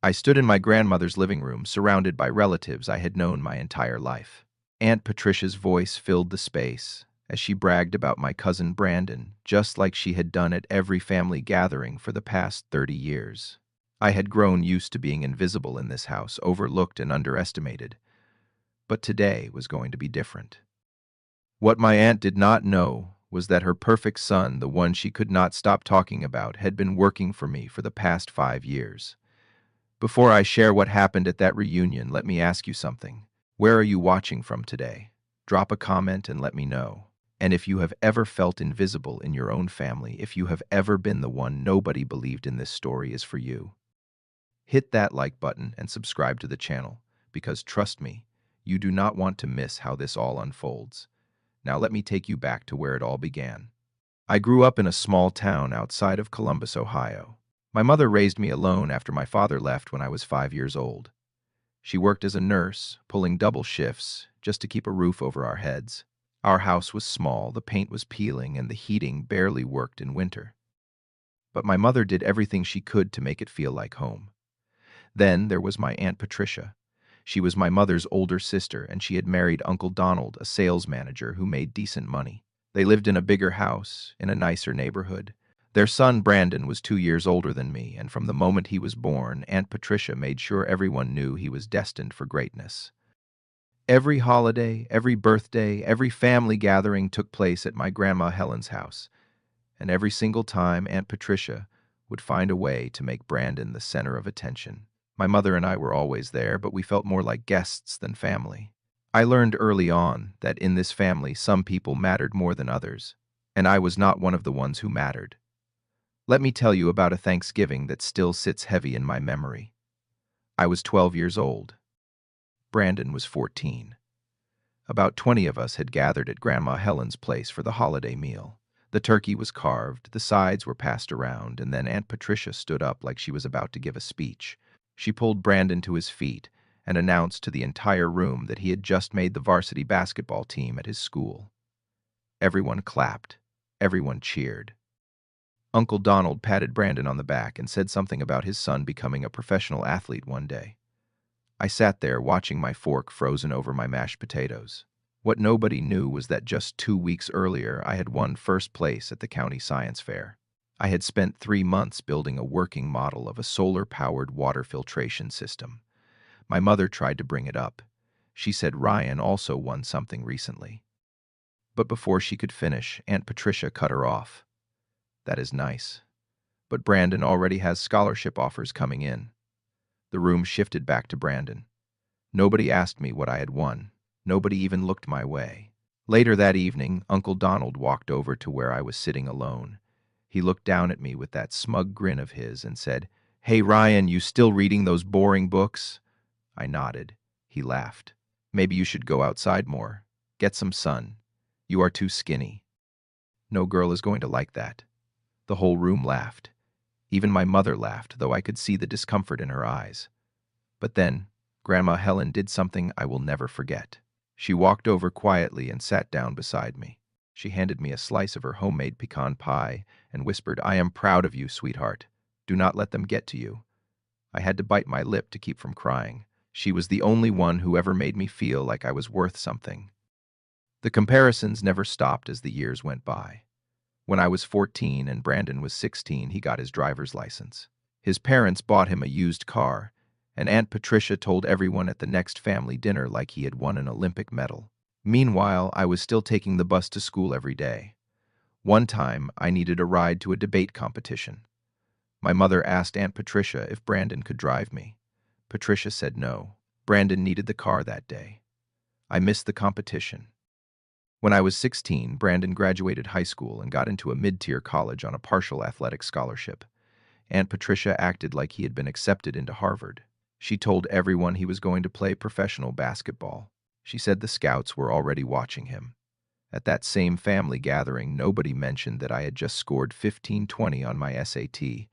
I stood in my grandmother's living room, surrounded by relatives I had known my entire life. Aunt Patricia's voice filled the space as she bragged about my cousin Brandon, just like she had done at every family gathering for the past 30 years. I had grown used to being invisible in this house, overlooked and underestimated. But today was going to be different. What my aunt did not know was that her perfect son, the one she could not stop talking about, had been working for me for the past 5 years. Before I share what happened at that reunion, let me ask you something. Where are you watching from today? Drop a comment and let me know. And if you have ever felt invisible in your own family, if you have ever been the one nobody believed in, this story is for you. Hit that like button and subscribe to the channel, because trust me, you do not want to miss how this all unfolds. Now let me take you back to where it all began. I grew up in a small town outside of Columbus, Ohio. My mother raised me alone after my father left when I was 5 years old. She worked as a nurse, pulling double shifts just to keep a roof over our heads. Our house was small, the paint was peeling, and the heating barely worked in winter. But my mother did everything she could to make it feel like home. Then there was my Aunt Patricia. She was my mother's older sister, and she had married Uncle Donald, a sales manager who made decent money. They lived in a bigger house, in a nicer neighborhood. Their son, Brandon, was 2 years older than me, and from the moment he was born, Aunt Patricia made sure everyone knew he was destined for greatness. Every holiday, every birthday, every family gathering took place at my Grandma Helen's house, and every single time Aunt Patricia would find a way to make Brandon the center of attention. My mother and I were always there, but we felt more like guests than family. I learned early on that in this family some people mattered more than others, and I was not one of the ones who mattered. Let me tell you about a Thanksgiving that still sits heavy in my memory. I was 12 years old. Brandon was 14. About 20 of us had gathered at Grandma Helen's place for the holiday meal. The turkey was carved, the sides were passed around, and then Aunt Patricia stood up like she was about to give a speech. She pulled Brandon to his feet and announced to the entire room that he had just made the varsity basketball team at his school. Everyone clapped. Everyone cheered. Uncle Donald patted Brandon on the back and said something about his son becoming a professional athlete one day. I sat there watching my fork frozen over my mashed potatoes. What nobody knew was that just 2 weeks earlier I had won first place at the county science fair. I had spent 3 months building a working model of a solar-powered water filtration system. My mother tried to bring it up. She said Ryan also won something recently. But before she could finish, Aunt Patricia cut her off. That is nice. But Brandon already has scholarship offers coming in. The room shifted back to Brandon. Nobody asked me what I had won. Nobody even looked my way. Later that evening, Uncle Donald walked over to where I was sitting alone. He looked down at me with that smug grin of his and said, "Hey, Ryan, you still reading those boring books?" I nodded. He laughed. "Maybe you should go outside more. Get some sun. You are too skinny." No girl is going to like that. The whole room laughed. Even my mother laughed, though I could see the discomfort in her eyes. But then, Grandma Helen did something I will never forget. She walked over quietly and sat down beside me. She handed me a slice of her homemade pecan pie and whispered, "I am proud of you, sweetheart. Do not let them get to you." I had to bite my lip to keep from crying. She was the only one who ever made me feel like I was worth something. The comparisons never stopped as the years went by. When I was 14 and Brandon was 16, he got his driver's license. His parents bought him a used car, and Aunt Patricia told everyone at the next family dinner like he had won an Olympic medal. Meanwhile, I was still taking the bus to school every day. One time, I needed a ride to a debate competition. My mother asked Aunt Patricia if Brandon could drive me. Patricia said no. Brandon needed the car that day. I missed the competition. When I was 16, Brandon graduated high school and got into a mid-tier college on a partial athletic scholarship. Aunt Patricia acted like he had been accepted into Harvard. She told everyone he was going to play professional basketball. She said the scouts were already watching him. At that same family gathering, nobody mentioned that I had just scored 1520 on my SAT,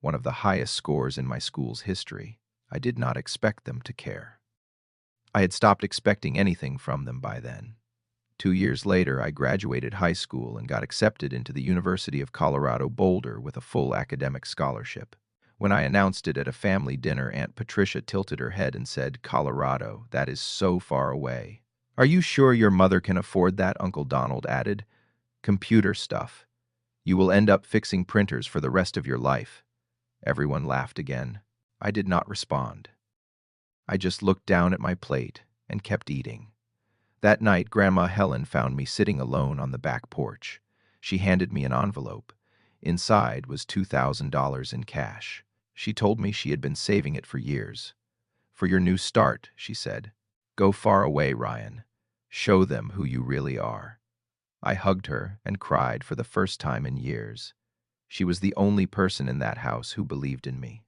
one of the highest scores in my school's history. I did not expect them to care. I had stopped expecting anything from them by then. 2 years later, I graduated high school and got accepted into the University of Colorado Boulder with a full academic scholarship. When I announced it at a family dinner, Aunt Patricia tilted her head and said, "Colorado, that is so far away." "Are you sure your mother can afford that?" Uncle Donald added. "Computer stuff. You will end up fixing printers for the rest of your life." Everyone laughed again. I did not respond. I just looked down at my plate and kept eating. That night, Grandma Helen found me sitting alone on the back porch. She handed me an envelope. Inside was $2,000 in cash. She told me she had been saving it for years. "For your new start," she said. "Go far away, Ryan. Show them who you really are." I hugged her and cried for the first time in years. She was the only person in that house who believed in me.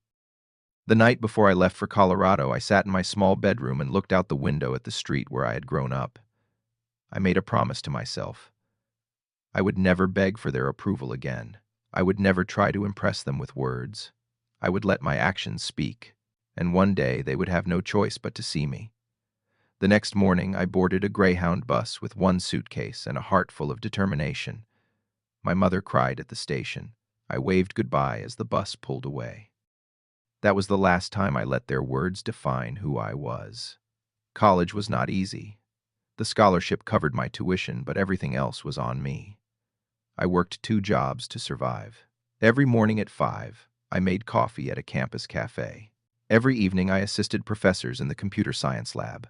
The night before I left for Colorado, I sat in my small bedroom and looked out the window at the street where I had grown up. I made a promise to myself. I would never beg for their approval again. I would never try to impress them with words. I would let my actions speak, and one day they would have no choice but to see me. The next morning, I boarded a Greyhound bus with one suitcase and a heart full of determination. My mother cried at the station. I waved goodbye as the bus pulled away. That was the last time I let their words define who I was. College was not easy. The scholarship covered my tuition, but everything else was on me. I worked 2 jobs to survive. Every morning at 5, I made coffee at a campus cafe. Every evening, I assisted professors in the computer science lab.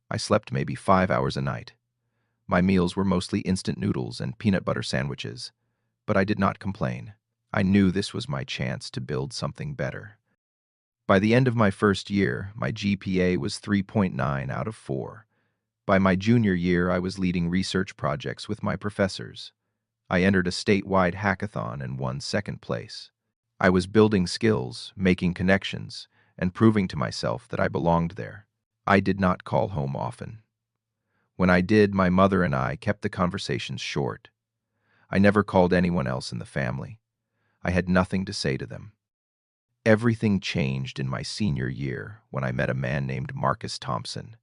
I slept maybe 5 hours a night. My meals were mostly instant noodles and peanut butter sandwiches, but I did not complain. I knew this was my chance to build something better. By the end of my first year, my GPA was 3.9 out of 4. By my junior year, I was leading research projects with my professors. I entered a statewide hackathon and won second place. I was building skills, making connections, and proving to myself that I belonged there. I did not call home often. When I did, my mother and I kept the conversations short. I never called anyone else in the family. I had nothing to say to them. Everything changed in my senior year when I met a man named Marcus Thompson.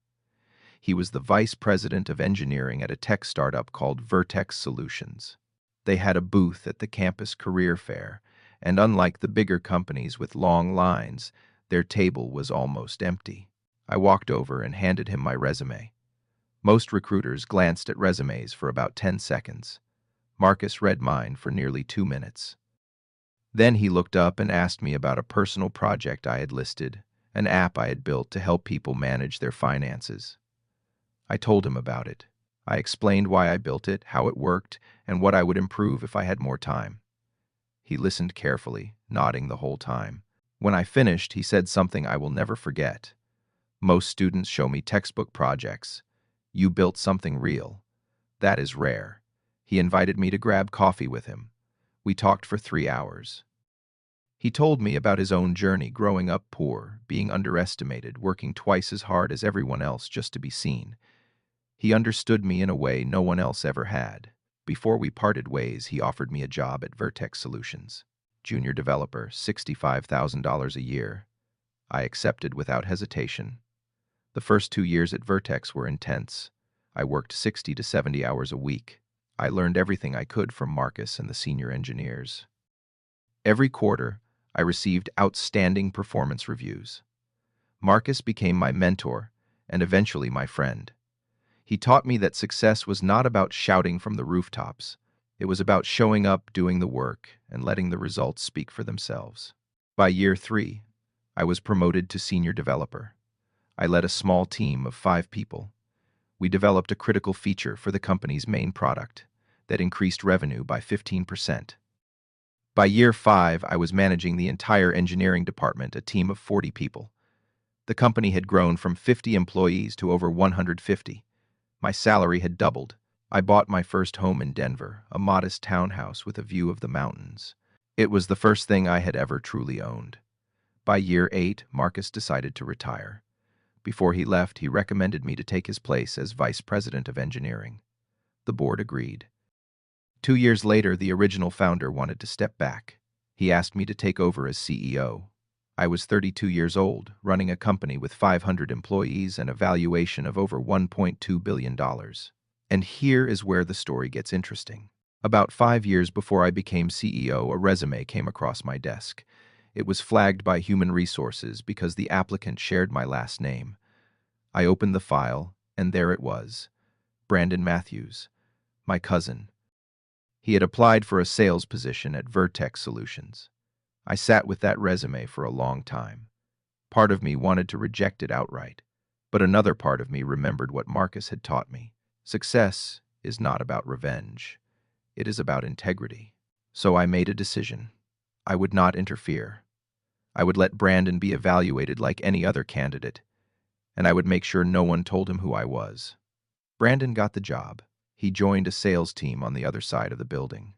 He was the vice president of engineering at a tech startup called Vertex Solutions. They had a booth at the campus career fair, and unlike the bigger companies with long lines, their table was almost empty. I walked over and handed him my resume. Most recruiters glanced at resumes for about 10 seconds. Marcus read mine for nearly 2 minutes. Then he looked up and asked me about a personal project I had listed, an app I had built to help people manage their finances. I told him about it. I explained why I built it, how it worked, and what I would improve if I had more time. He listened carefully, nodding the whole time. When I finished, he said something I will never forget. "Most students show me textbook projects. You built something real. That is rare." He invited me to grab coffee with him. We talked for 3 hours. He told me about his own journey growing up poor, being underestimated, working twice as hard as everyone else just to be seen. He understood me in a way no one else ever had. Before we parted ways, he offered me a job at Vertex Solutions. Junior developer, $65,000 a year. I accepted without hesitation. The first 2 years at Vertex were intense. I worked 60 to 70 hours a week. I learned everything I could from Marcus and the senior engineers. Every quarter, I received outstanding performance reviews. Marcus became my mentor and eventually my friend. He taught me that success was not about shouting from the rooftops. It was about showing up, doing the work, and letting the results speak for themselves. By year 3, I was promoted to senior developer. I led a small team of 5 people. We developed a critical feature for the company's main product that increased revenue by 15%. By year 5, I was managing the entire engineering department, a team of 40 people. The company had grown from 50 employees to over 150. My salary had doubled. I bought my first home in Denver, a modest townhouse with a view of the mountains. It was the first thing I had ever truly owned. By year 8, Marcus decided to retire. Before he left, he recommended me to take his place as vice president of engineering. The board agreed. 2 years later, the original founder wanted to step back. He asked me to take over as CEO. I was 32 years old, running a company with 500 employees and a valuation of over $1.2 billion. And here is where the story gets interesting. About 5 years before I became CEO, a resume came across my desk. It was flagged by Human Resources because the applicant shared my last name. I opened the file, and there it was. Brandon Matthews, my cousin. He had applied for a sales position at Vertex Solutions. I sat with that resume for a long time. Part of me wanted to reject it outright, but another part of me remembered what Marcus had taught me. Success is not about revenge. It is about integrity. So I made a decision. I would not interfere. I would let Brandon be evaluated like any other candidate, and I would make sure no one told him who I was. Brandon got the job. He joined a sales team on the other side of the building.